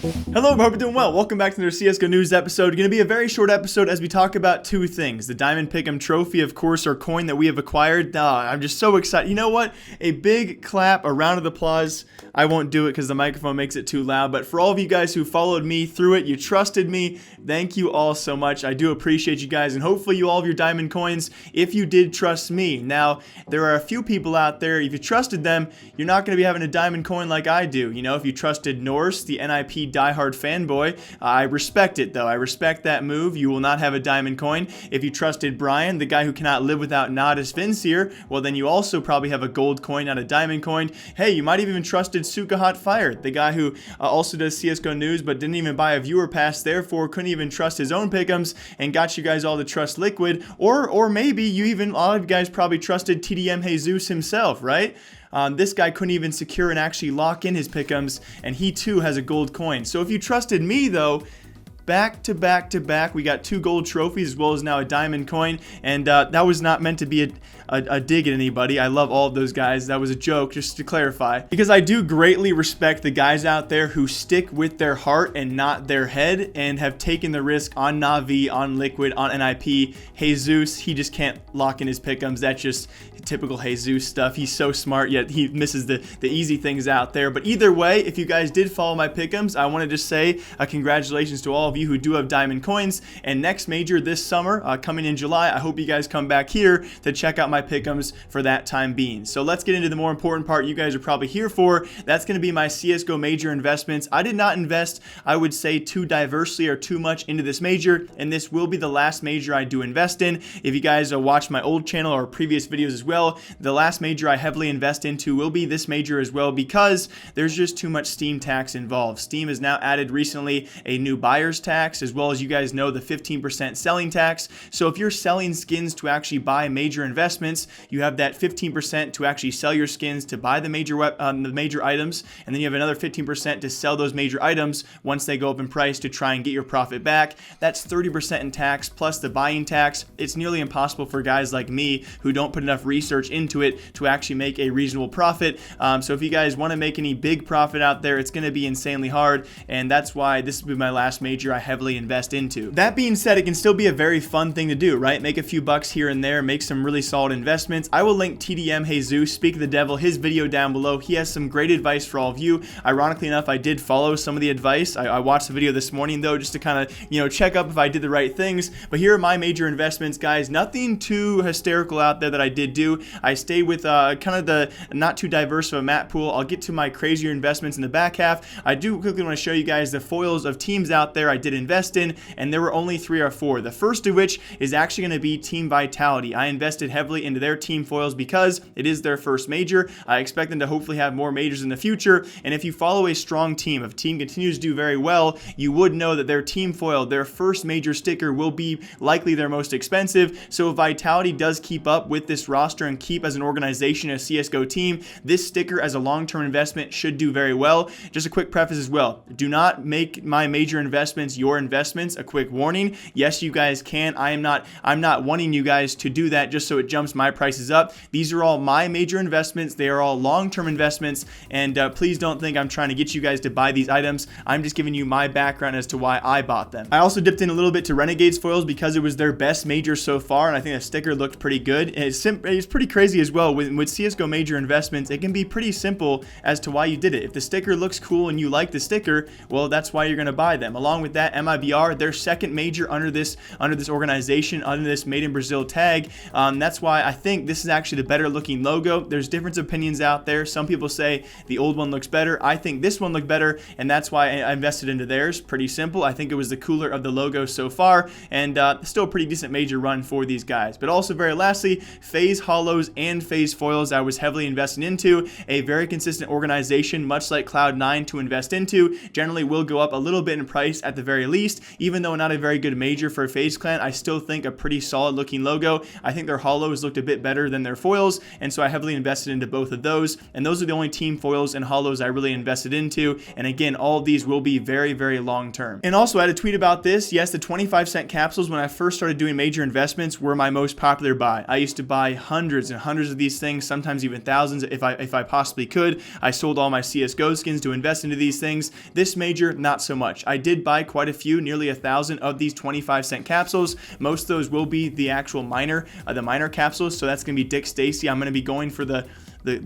Hello, hope you're doing well. Welcome back to another CSGO news episode. Going to be a very short episode as we talk about two things. The Diamond Pick'em Trophy, of course, our coin that we have acquired. I'm just so excited. You know what? A big clap, a round of applause. I won't do it because the microphone makes it too loud. But for all of you guys who followed me through it, you trusted me. Thank you all so much. I do appreciate you guys. And hopefully you all have your diamond coins if you did trust me. Now, there are a few people out there, if you trusted them, you're not going to be having a diamond coin like I do. You know, if you trusted Norse, the NIP diehard fanboy, I respect it though. I respect that move. You will not have a diamond coin. If you trusted Brian, the guy who cannot live without Nodus Vincier, well then you also probably have a gold coin, not a diamond coin. Hey, you might have even trusted Suka Hot Fire, the guy who also does CSGO news but didn't even buy a viewer pass, therefore couldn't even trust his own pick'ems and got you guys all to trust Liquid. Or maybe you even, all of you guys probably trusted TDM Jesus himself, right? This guy couldn't even secure and actually lock in his pick'ems, and he too has a gold coin. So if you trusted me though, back to back, we got 2 gold trophies as well as now a diamond coin, and that was not meant to be a dig at anybody. I love all of those guys. That was a joke, just to clarify, because I do greatly respect the guys out there who stick with their heart and not their head and have taken the risk on Na'Vi, on Liquid, on NIP. Jesus, he just can't lock in his pick'ems. That's just typical Jesus stuff. He's so smart, yet he misses the easy things out there. But either way, if you guys did follow my pick'ems, I want to just say congratulations to all of you who do have diamond coins. And next major this summer, coming in July, I hope you guys come back here to check out my pick'ems for that time being. So let's get into the more important part you guys are probably here for. That's going to be my CSGO major investments. I did not invest, I would say, too diversely or too much into this major, and this will be the last major I do invest in. If you guys watch my old channel or previous videos as well, the last major I heavily invest into will be this major as well, because there's just too much Steam tax involved. Steam has now added recently a new buyer's tax, as well as, you guys know, the 15% selling tax. So if you're selling skins to actually buy major investments, you have that 15% to actually sell your skins to buy the major items, and then you have another 15% to sell those major items once they go up in price to try and get your profit back. That's 30% in tax plus the buying tax. It's nearly impossible for guys like me who don't put enough research into it to actually make a reasonable profit. So if you guys want to make any big profit out there, it's going to be insanely hard, and that's why this will be my last major I heavily invest into. That being said, it can still be a very fun thing to do, right? Make a few bucks here and there, make some really solid investments. I will link TDM Jesus, Speak of the Devil, his video down below. He has some great advice for all of you. Ironically enough, I did follow some of the advice. I watched the video this morning though, just to kind of, check up if I did the right things. But here are my major investments, guys. Nothing too hysterical out there that I did do. I stayed with kind of the not too diverse of a map pool. I'll get to my crazier investments in the back half. I do quickly want to show you guys the foils of teams out there I did invest in, and there were only 3 or 4. The first of which is actually going to be Team Vitality. I invested heavily into their team foils because it is their first major. I expect them to hopefully have more majors in the future, and if you follow a strong team, if a team continues to do very well, you would know that their team foil, their first major sticker, will be likely their most expensive. So if Vitality does keep up with this roster and keep as an organization a CSGO team, this sticker as a long-term investment should do very well. Just a quick preface as well, do not make my major investments your investments. A quick warning, yes, you guys can. I'm not wanting you guys to do that just so it jumps my prices up. These are all my major investments. They are all long-term investments, and please don't think I'm trying to get you guys to buy these items. I'm just giving you my background as to why I bought them. I also dipped in a little bit to Renegades foils because it was their best major so far, and I think the sticker looked pretty good. And it's pretty crazy as well. With CSGO major investments, it can be pretty simple as to why you did it. If the sticker looks cool and you like the sticker, well, that's why you're going to buy them. Along with that, MIBR, their second major under this organization, under this Made in Brazil tag. That's why I think this is actually the better looking logo. There's different opinions out there. Some people say the old one looks better. I think this one looked better, and that's why I invested into theirs. Pretty simple. I think it was the cooler of the logo so far, and still a pretty decent major run for these guys. But also, very lastly, FaZe Hollows and FaZe Foils I was heavily investing into. A very consistent organization, much like Cloud9, to invest into. Generally will go up a little bit in price at the very least. Even though not a very good major for FaZe Clan, I still think a pretty solid looking logo. I think their holos looked a bit better than their foils, and so I heavily invested into both of those, and those are the only team foils and holos I really invested into. And again, all of these will be very, very long term. And also, I had a tweet about this. Yes, the 25-cent capsules, when I first started doing major investments, were my most popular buy. I used to buy hundreds and hundreds of these things, sometimes even thousands if I possibly could. I sold all my CSGO skins to invest into these things. This major, not so much. I did buy quite a few, nearly 1,000 of these 25-cent capsules. Most of those will be the actual minor, the minor capsules. So that's going to be Dick Stacy. I'm going to be going for the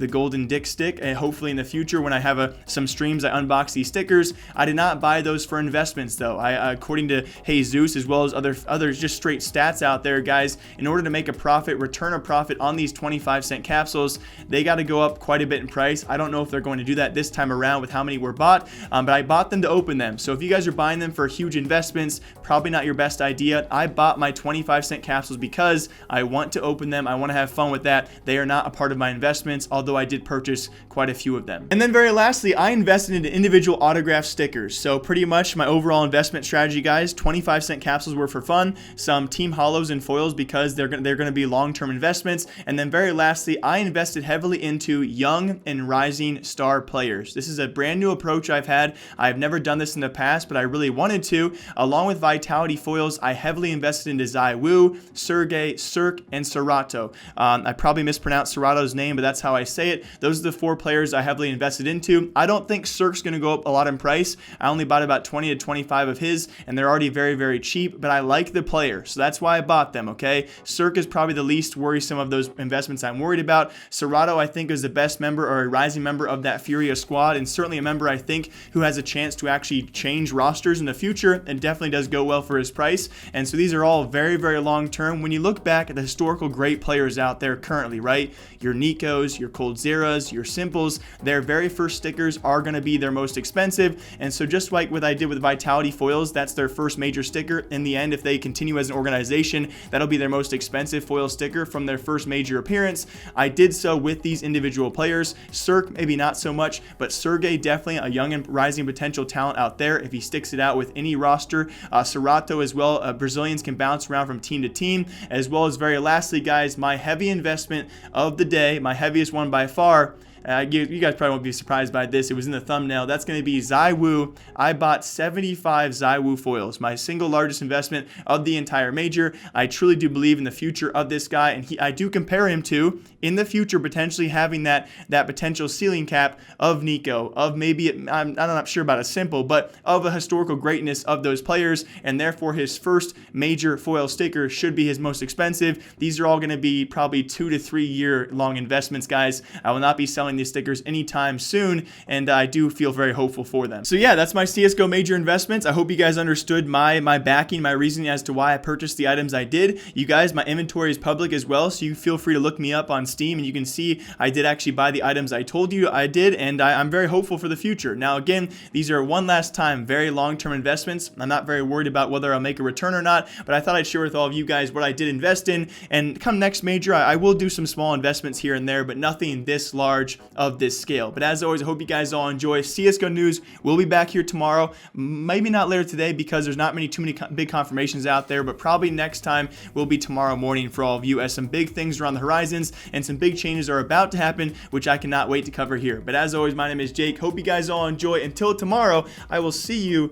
golden dick stick, and hopefully in the future when I have some streams I unbox these stickers. I did not buy those for investments though. According to Jesus as well as others just straight stats out there, guys, in order to make a profit, return a profit on these 25-cent capsules, they got to go up quite a bit in price. I don't know if they're going to do that this time around with how many were bought, but I bought them to open them. So if you guys are buying them for huge investments, probably not your best idea. I bought my 25-cent capsules because I want to open them. I want to have fun with that. They are not a part of my investments, although I did purchase quite a few of them. And then very lastly, I invested into individual autograph stickers. So pretty much my overall investment strategy, guys, 25-cent capsules were for fun, some team holos and foils because they're going to be long-term investments. And then very lastly, I invested heavily into young and rising star players. This is a brand new approach I've had. I've never done this in the past, but I really wanted to. Along with Vitality foils, I heavily invested into ZywOo, Sergey, Cirque, and Serato. I probably mispronounced Serato's name, but that's how I say it. Those are the 4 players I heavily invested into. I don't think Cirque's going to go up a lot in price. I only bought about 20 to 25 of his, and they're already very, very cheap, but I like the player, so that's why I bought them, okay? Cirque is probably the least worrisome of those investments I'm worried about. Serato, I think, is the best member or a rising member of that Furia squad, and certainly a member, I think, who has a chance to actually change rosters in the future, and definitely does go well for his price. And so these are all very, very long term. When you look back at the historical great players out there currently, right? Your Nikos, your Coldzera's, your Simples, their very first stickers are going to be their most expensive. And so just like what I did with Vitality foils, that's their first major sticker. In the end, if they continue as an organization, that'll be their most expensive foil sticker from their first major appearance. I did so with these individual players. Cirque, maybe not so much, but Sergey, definitely a young and rising potential talent out there if he sticks it out with any roster. Serato as well. Brazilians can bounce around from team to team, as well as very lastly, guys, my heavy investment of the day, my heaviest one by far. You guys probably won't be surprised by this. It was in the thumbnail. That's going to be ZywOo. I bought 75 ZywOo foils, my single largest investment of the entire major. I truly do believe in the future of this guy, and I do compare him to, in the future, potentially having that potential ceiling cap of Nico, of maybe, I'm not sure about a Simple, but of a historical greatness of those players, and therefore his first major foil sticker should be his most expensive. These are all going to be probably 2 to 3 year long investments, guys. I will not be selling these stickers anytime soon, and I do feel very hopeful for them. So yeah, that's my CSGO major investments. I hope you guys understood my backing, my reasoning as to why I purchased the items I did. You guys, my inventory is public as well, so you feel free to look me up on Steam, and you can see I did actually buy the items I told you I did, and I'm very hopeful for the future. Now again, these are one last time very long-term investments. I'm not very worried about whether I'll make a return or not, but I thought I'd share with all of you guys what I did invest in, and come next major, I will do some small investments here and there, but nothing this large of this scale. But as always, I hope you guys all enjoy CSGO news. We'll be back here tomorrow, maybe not later today because there's not too many big confirmations out there, but probably next time will be tomorrow morning for all of you, as some big things are on the horizons and some big changes are about to happen, which I cannot wait to cover here. But as always, my name is Jake. Hope you guys all enjoy. Until tomorrow, I will see you.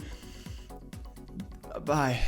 Bye.